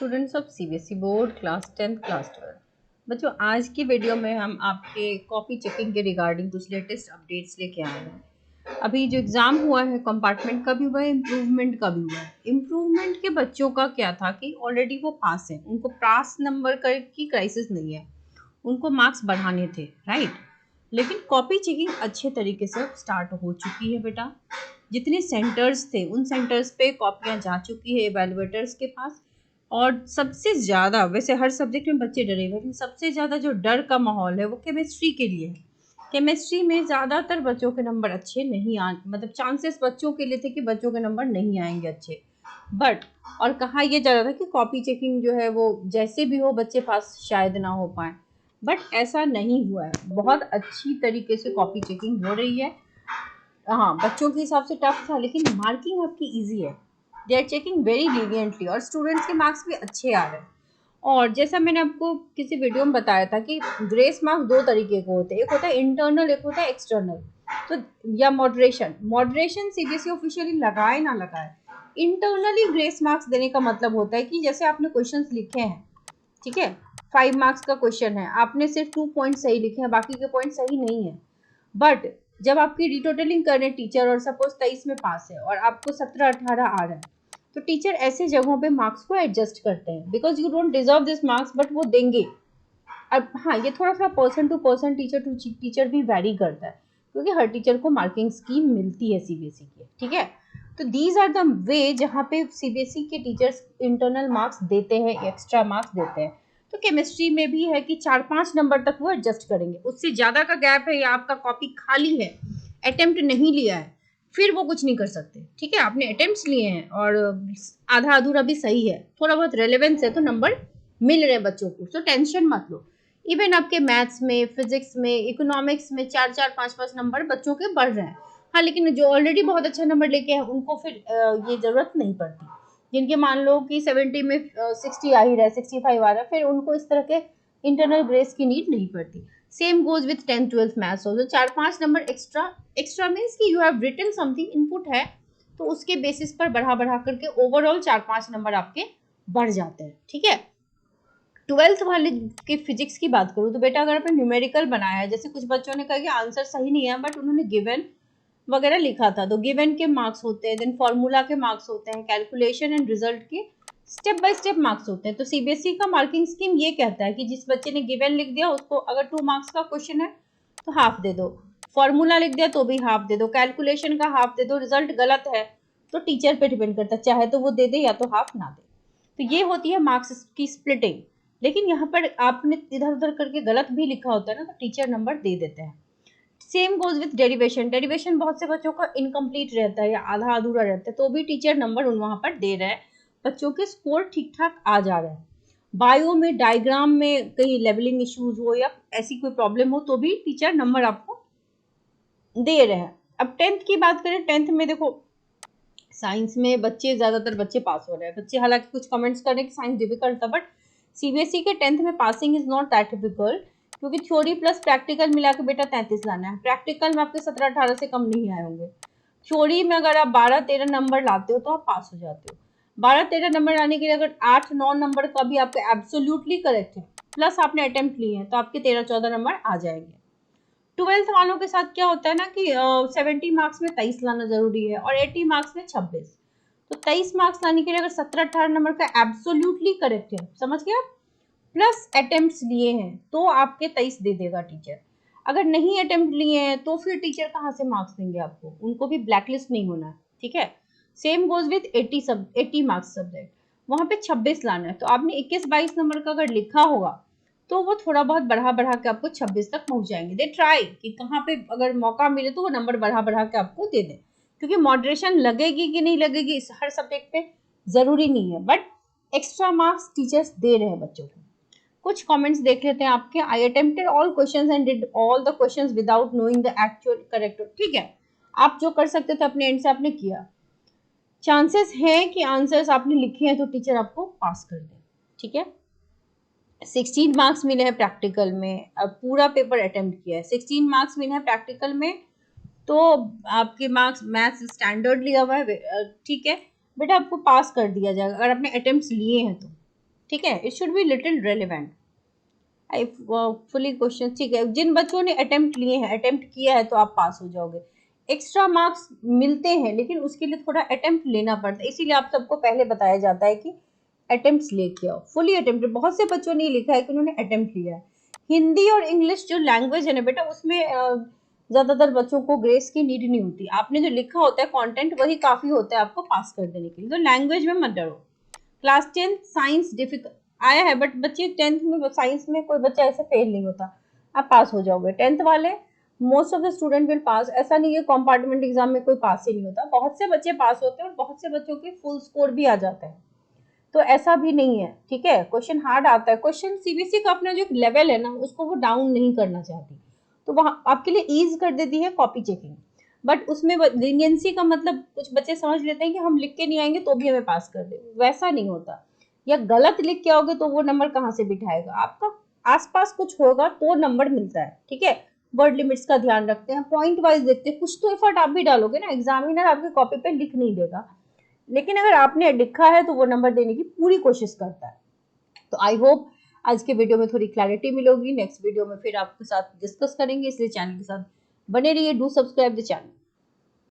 Students of CBSE board class 10 class 12। बच्चों, आज की वीडियो में हम आपके कॉपी चेकिंग के रिगार्डिंग कुछ लेटेस्ट अपडेट्स लेके आए हैं। अभी जो एग्ज़ाम हुआ है कंपार्टमेंट का भी हुआ है, इम्प्रूवमेंट का भी हुआ है। इम्प्रूवमेंट के बच्चों का क्या था कि ऑलरेडी वो पास है, उनको पास नंबर की क्राइसिस नहीं है, उनको मार्क्स बढ़ाने थे, राइट। लेकिन कॉपी चेकिंग अच्छे तरीके से स्टार्ट हो चुकी है बेटा। जितने सेंटर्स थे उन सेंटर्स पे कॉपियां जा चुकी है एवेलुएटर्स के पास। और सबसे ज़्यादा, वैसे हर सब्जेक्ट में बच्चे डरे हुए, लेकिन सबसे ज़्यादा जो डर का माहौल है वो केमिस्ट्री के लिए है। केमिस्ट्री में ज़्यादातर बच्चों के नंबर अच्छे नहीं आ, मतलब चांसेस बच्चों के लिए थे कि बच्चों के नंबर नहीं आएंगे अच्छे। बट और कहा यह जा रहा था कि कॉपी चेकिंग जो है वो जैसे भी हो बच्चे पास शायद ना हो पाए, बट ऐसा नहीं हुआ है। बहुत अच्छी तरीके से कॉपी चेकिंग हो रही है। हाँ, बच्चों के हिसाब से टफ था, लेकिन मार्किंग आपकी इजी है। They are checking very leniently और स्टूडेंट्स के मार्क्स भी अच्छे आ रहे हैं। और जैसा मैंने आपको किसी वीडियो में बताया था कि ग्रेस मार्क्स दो तरीके के होते हैं, एक होता है इंटरनल, एक होता है एक्सटर्नल। तो या मॉडरेशन सीबीएसई ऑफिशियली लगाए ना लगाए, इंटरनली ग्रेस मार्क्स देने का मतलब होता है कि जैसे आपने क्वेश्चंस लिखे हैं, ठीक है, 5 मार्क्स का क्वेश्चन है, आपने सिर्फ 2 पॉइंट सही लिखे हैं, बाकी के पॉइंट सही नहीं है। बट जब आपकी रिटोटलिंग कर रहे टीचर और सपोज 23 में पास है और आपको 17-18 आ रहा है, तो टीचर ऐसे जगहों पे मार्क्स को एडजस्ट करते हैं, because you don't deserve this marks, but वो देंगे। अब हाँ, ये थोड़ा सा person to person, teacher to teacher भी वैरी करता है, क्योंकि हर टीचर को मार्किंग स्कीम मिलती है सीबीएसई की, ठीक है। तो दीज आर द वे जहाँ पे सीबीएसई के टीचर्स इंटरनल मार्क्स देते हैं, एक्स्ट्रा मार्क्स देते हैं। तो केमिस्ट्री में भी है कि 4-5 नंबर तक वो एडजस्ट करेंगे। उससे ज़्यादा का गैप है या आपका कॉपी खाली है, अटेम्प्ट नहीं लिया है, फिर वो कुछ नहीं कर सकते, ठीक है। आपने अटेम्प्ट्स लिए हैं और आधा अधूरा भी सही है, थोड़ा बहुत रेलेवेंस है, तो नंबर मिल रहे हैं बच्चों को, तो टेंशन मत लो। इवन आपके मैथ्स में, फिजिक्स में, इकोनॉमिक्स में 4-4, 5-5 नंबर बच्चों के बढ़ रहे हैं। हाँ, लेकिन जो ऑलरेडी बहुत अच्छा नंबर लेके हैं उनको फिर ये जरूरत नहीं पड़ती। जिनके मान लो कि 70 में 60 आ ही रहा है, 65 आ रहा है, फिर उनको इस तरह के इंटरनल ग्रेस की नीड नहीं पड़ती। Same goes with 10th-12th maths also. 4-5 number extra means कि you have written something, input है, तो उसके बेसिस पर बढ़ा करके ओवरऑल 4-5 नंबर आपके बढ़ जाते हैं, ठीक है। 12th वाले की फिजिक्स की बात करूँ तो बेटा, अगर आपने न्यूमेरिकल बनाया है, जैसे कुछ बच्चों ने कहा कि आंसर सही नहीं है बट उन्होंने गिवन वगैरह लिखा था, तो गिवन के मार्क्स होते हैं, देन फॉर्मूला के मार्क्स होते हैं, कैलकुलेशन एंड रिजल्ट के स्टेप बाय स्टेप मार्क्स होते हैं। तो सीबीएसई का मार्किंग स्कीम ये कहता है कि जिस बच्चे ने गिवन लिख दिया उसको अगर 2 मार्क्स का क्वेश्चन है तो हाफ दे दो, फॉर्मूला लिख दिया तो भी हाफ दे दो, कैलकुलेशन का हाफ दे दो, रिजल्ट गलत है तो टीचर पे डिपेंड करता है, चाहे तो वो दे दे या तो हाफ ना दे। तो ये होती है मार्क्स की स्प्लिटिंग। लेकिन यहाँ पर आपने इधर उधर करके गलत भी लिखा होता है ना, तो टीचर नंबर दे देते हैं। सेम गोज विथ डेरिवेशन बहुत से बच्चों का इनकम्प्लीट रहता है या आधा अधूरा रहता है, तो भी टीचर नंबर वहां पर दे रहा है, बच्चों के स्कोर ठीक ठाक आ जा रहा है। बायो में, डायग्राम में कहीं लेवलिंग इश्यूज हो या ऐसी कोई प्रॉब्लम हो तो भी टीचर नंबर आपको दे रहे हैं। अब 10th की बात करें, 10th में देखो साइंस में ज़्यादातर बच्चे पास हो रहे हैं। बच्चे हालांकि कुछ कमेंट्स कर रहे हैं कि साइंस डिफिकल्ट था, बट सीबीएसई के 10th में passing is not that difficult, क्योंकि थ्योरी प्लस प्रैक्टिकल मिला के बेटा 33 लाना है। प्रैक्टिकल में आपके 17-18 से कम नहीं आए होंगे। थ्योरी में अगर आप 12-13 नंबर लाते हो तो आप पास हो जाते हो। 12-13 नंबर लाने के लिए अगर 8-9 नंबर का भी आपके एब्सोल्युटली करेक्ट है, प्लस आपने अटेम्प्ट लिए हैं, तो आपके 13-14 नंबर आ जाएंगे। 12th वालों के साथ क्या होता है ना कि 70 मार्क्स में 23 लाना जरूरी है और 80 मार्क्स में 26। तो 23 मार्क्स लाने के लिए अगर 17-18 नंबर का एब्सोल्युटली करेक्ट है, समझ गए आप, प्लस अटेम्प्ट्स लिए हैं, तो आपके 23 दे देगा टीचर। अगर नहीं अटेम्प्ट लिए हैं तो फिर टीचर कहाँ से मार्क्स देंगे आपको, उनको भी ब्लैकलिस्ट नहीं होना है, ठीक है। Same goes with 80 marks subject, वहां पे 26 लाना है, तो आपने 21-22 नंबर का अगर लिखा होगा तो वो थोड़ा बहुत बढ़ा के आपको 26 तक पहुंच जाएंगे। दे ट्राई कि कहाँ पे अगर मौका मिले तो वो नंबर बढ़ा के आपको दे दें, क्योंकि मॉडरेशन लगेगी कि नहीं लगेगी हर सब्जेक्ट पे जरूरी नहीं है, but extra marks teachers they रहे हैं बच्चों को। कुछ कमेंट्स देख लेते हैं आपके। आई attempted all questions and did all the questions without knowing the actual correct, ठीक है, आप जो कर सकते थे अपने एंड से आपने किया। चांसेस है कि आंसर्स आपने लिखे हैं तो टीचर आपको पास कर दे, ठीक है। 16 मार्क्स मिले हैं प्रैक्टिकल में, अब पूरा पेपर अटेम्प्ट किया है, 16 मार्क्स मिले हैं प्रैक्टिकल में, तो आपके मार्क्स मैथ्स स्टैंडर्ड लिया हुआ है, ठीक है बेटा, आपको पास कर दिया जाएगा अगर आपने अटेम्प्ट्स लिए हैं तो। ठीक है, it should be little relevant. I fully question, ठीक है। जिन बच्चों ने अटेम्प्ट लिए हैं, अटेम्प्ट किया है, तो आप पास हो जाओगे। एक्स्ट्रा मार्क्स मिलते हैं, लेकिन उसके लिए थोड़ा अटेम्प्ट लेना पड़ता है, इसीलिए आप सबको पहले बताया जाता है कि अटेम्प्ट लेके आओ। फुली अटेम्प्ट, बहुत से बच्चों ने लिखा है कि उन्होंने अटेम्प्ट लिया है। हिंदी और इंग्लिश जो लैंग्वेज है ना बेटा, उसमें ज्यादातर बच्चों को ग्रेस की नीड नहीं होती। आपने जो लिखा होता है कंटेंट, वही काफी होता है आपको पास कर देने के लिए, तो लैंग्वेज में मत डरो। क्लास 10 साइंस डिफिकल्ट आया है, बट बच्चे 10th में साइंस में कोई बच्चा ऐसे फेल नहीं होता, आप पास हो जाओगे। 10th वाले most of the student will pass, ऐसा नहीं है कंपार्टमेंट एग्जाम में कोई पास ही नहीं होता, बहुत से बच्चे पास होते हैं और बहुत से बच्चों के फुल स्कोर भी आ जाता है, तो ऐसा भी नहीं है। ठीक है, क्वेश्चन हार्ड आता है, क्वेश्चन सीबीएसई का अपना जो लेवल है ना, उसको वो डाउन नहीं करना चाहती, तो वहां आपके लिए ईज कर देती है कॉपी चेकिंग। बट उसमें लीनियंसी का मतलब, कुछ बच्चे समझ लेते हैं कि हम लिख के नहीं आएंगे तो भी हमें पास कर दे, वैसा नहीं होता। या गलत लिख के आओगे तो वो नंबर कहाँ से बिठाएगा आपका, आसपास कुछ होगा तो नंबर मिलता है। ठीक है, वर्ड लिमिट्स का ध्यान रखते हैं, पॉइंट वाइज देखते हैं, कुछ तो एफर्ट आप भी डालोगे ना, एग्जामिनर आपके कॉपी पे लिख नहीं देगा, लेकिन अगर आपने लिखा है तो वो नंबर देने की पूरी कोशिश करता है। तो आई होप आज के वीडियो में थोड़ी क्लैरिटी मिलेगी, नेक्स्ट वीडियो में फिर आपके साथ डिस्कस करेंगे, इसलिए चैनल के साथ बने रहिए, डू सब्सक्राइब द चैनल।